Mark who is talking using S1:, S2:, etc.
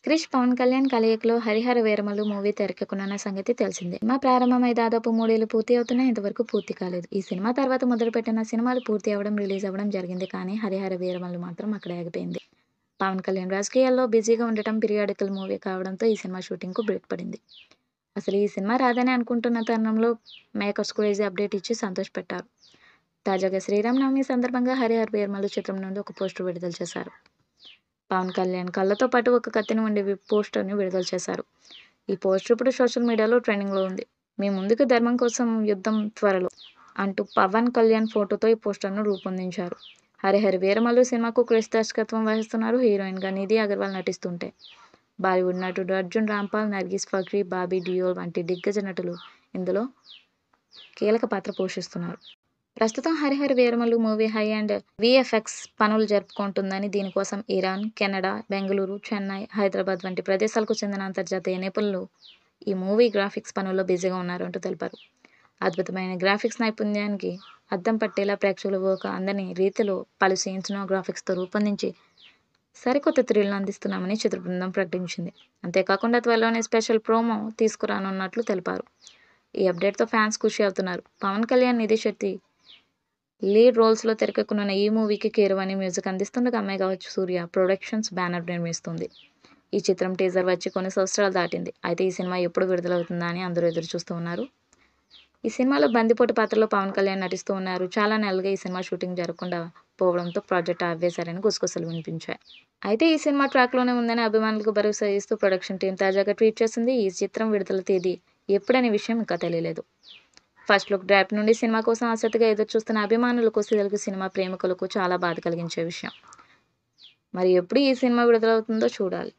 S1: క్రిష్, పవన్ కళ్యాణ్ కలయికలో 'హరిహర వీరమల్లు' మూవీ తెరకెక్కనున్న సంగతి తెలిసిందే. సినిమా ప్రారంభమై దాదాపు 3 ఏళ్లు పూర్తి అవుతున్నా ఇంతవరకు పూర్తి కాలేదు. ఈ సినిమా తర్వాత మొదలుపెట్టిన సినిమాలు పూర్తి అవ్వడం, రిలీజ్ అవ్వడం జరిగింది. కానీ 'హరిహర వీరమల్లు' మాత్రం అక్కడే ఆగిపోయింది. పవన్ కళ్యాణ్ రాజకీయాల్లో బిజీగా ఉండటం, పీరియాడికల్ మూవీ కావడంతో ఈ సినిమా షూటింగ్‌కు బ్రేక్ పడింది. అసలు ఈ సినిమా రాదని అనుకుంటున్న తరుణంలో మేకర్స్ క్రేజీ అప్డేట్ ఇచ్చి సంతోషపెట్టారు. తాజాగా శ్రీరామనవమి సందర్భంగా 'హరిహర వీరమల్లు' చిత్రం నుండి ఒక పోస్టర్ విడుదల చేశారు. పవన్ కళ్యాణ్ కళ్ళతో పాటు ఒక కత్తిని ఉండే పోస్టర్‌ని విడుదల చేశారు. ఈ పోస్టర్ ఇప్పుడు సోషల్ మీడియాలో ట్రెండింగ్‌లో ఉంది. మీ ముందుకు ధర్మం కోసం యుద్ధం త్వరలో అంటూ పవన్ కళ్యాణ్ ఫోటోతో ఈ పోస్టర్‌ను రూపొందించారు. 'హరిహర వీరమల్లు' సినిమాకు క్రిష్ దర్శకత్వం వహిస్తున్నారు. హీరోయిన్‌గా నిధి అగర్వాల్ నటిస్తుంటే బాలీవుడ్ నటుడు అర్జున్ రాంపాల్, నర్గిస్ ఫక్రీ, బాబీ డియోల్ వంటి దిగ్గజ నటులు ఇందులో కీలక పాత్ర పోషిస్తున్నారు. ప్రస్తుతం 'Harihara Veeramallu' movie high and VFX పనులు జరుపుకుంటుందని, దీనికోసం ఇరాన్, కెనడా, బెంగళూరు, చెన్నై, హైదరాబాద్ వంటి ప్రదేశాలకు చెందిన అంతర్జాతీయ నిపుణులు ఈ మూవీ గ్రాఫిక్స్ పనుల్లో బిజీగా ఉన్నారంటూ తెలిపారు. అద్భుతమైన గ్రాఫిక్స్ నైపుణ్యానికి అద్దం పట్టేలా ప్రేక్షకులు ఒక అందని రీతిలో పలు సీన్స్‌ను గ్రాఫిక్స్‌తో రూపొందించి సరికొత్త థ్రిల్‌ను అందిస్తున్నామని చిత్ర బృందం ప్రకటించింది. అంతేకాకుండా త్వరలోనే స్పెషల్ ప్రోమో తీసుకురానున్నట్లు తెలిపారు. ఈ అప్డేట్‌తో ఫ్యాన్స్ ఖుషి అవుతున్నారు. పవన్ కళ్యాణ్, నిధి శెట్టి లీడ్ రోల్స్‌లో తెరకెక్కనున్న ఈ మూవీకి కీరవాణి మ్యూజిక్ అందిస్తుండగా మెగా సూర్య ప్రొడక్షన్స్ బ్యానర్ నిర్మిస్తుంది. ఈ చిత్రం టీజర్ వచ్చి కొన్ని సంవత్సరాలు దాటింది. అయితే ఈ సినిమా ఎప్పుడు విడుదలవుతుందా అని అందరూ ఎదురుచూస్తూ ఉన్నారు. ఈ సినిమాలో బందిపోటు పాత్రలో పవన్ కళ్యాణ్ నటిస్తూ ఉన్నారు. చాలా నెలలుగా ఈ సినిమా షూటింగ్ జరగకుండా పోవడంతో ప్రాజెక్ట్ ఆపేశారని గుసగుసలు వినిపించాయి. అయితే ఈ సినిమా ట్రాక్‌లోనే ఉందని అభిమానులకు భరోసా ఇస్తూ ప్రొడక్షన్ టీం తాజాగా ట్వీట్ చేసింది. ఈ చిత్రం విడుదల తేదీ ఎప్పుడనే విషయం ఇంకా తెలియలేదు. ఫస్ట్ లుక్ డ్రాప్ నుండి సినిమా కోసం ఆసక్తిగా ఎదురుచూస్తున్న అభిమానులకు, తెలుగు సినిమా ప్రేమికులకు చాలా బాధ కలిగించే విషయం. మరి ఎప్పుడు ఈ సినిమా విడుదలవుతుందో చూడాలి.